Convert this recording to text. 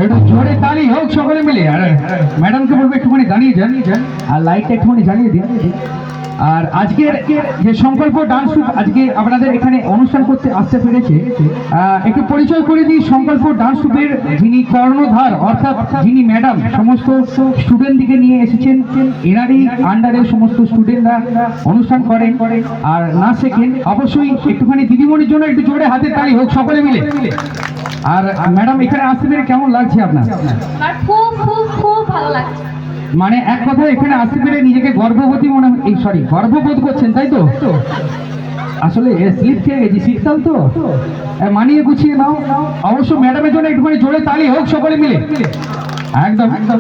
একটু জোরে তালি হোক সকলে মিলে। আর ম্যাডামকে বলবো একটুখানি দাঁড়িয়ে যান আর লাইটটা একটুখানি জ্বালিয়ে দিন। আর আজকের যে সংকল্প ডান্স গ্রুপ আজকে আপনাদের এখানে অনুষ্ঠান করতে আসতে পেরেছে, একটু পরিচয় করে দিই। সংকল্প ডান্স গ্রুপের যিনি কর্ণধার অর্থাৎ যিনি ম্যাডাম সমস্ত স্টুডেন্টদিকে নিয়ে এসেছেন, এনারই আন্ডারে সমস্ত স্টুডেন্টরা অনুষ্ঠান করেন আর নাচ শেখেন। অবশ্যই একটুখানি দিদিমণির জন্য একটু জোরে হাতের তালি হোক সকলে মিলে। আর ম্যাডাম এখানে আসতে পেরে কেমন লাগছে আপনার? আমার খুব খুব খুব ভালো লাগছে। মানে এক কথা এখানে আসতে পেরে নিজেকে গর্ভবতী মনে গর্ববোধ করছেন, তাই তো? আসলে স্লিপ খেয়ে গেছি, শীতকাল তো, মানিয়ে গুছিয়ে নাও। অবশ্য ম্যাডামের জন্য একটুখানি জোরে তালি হোক সকলে মিলে। একদম একদম।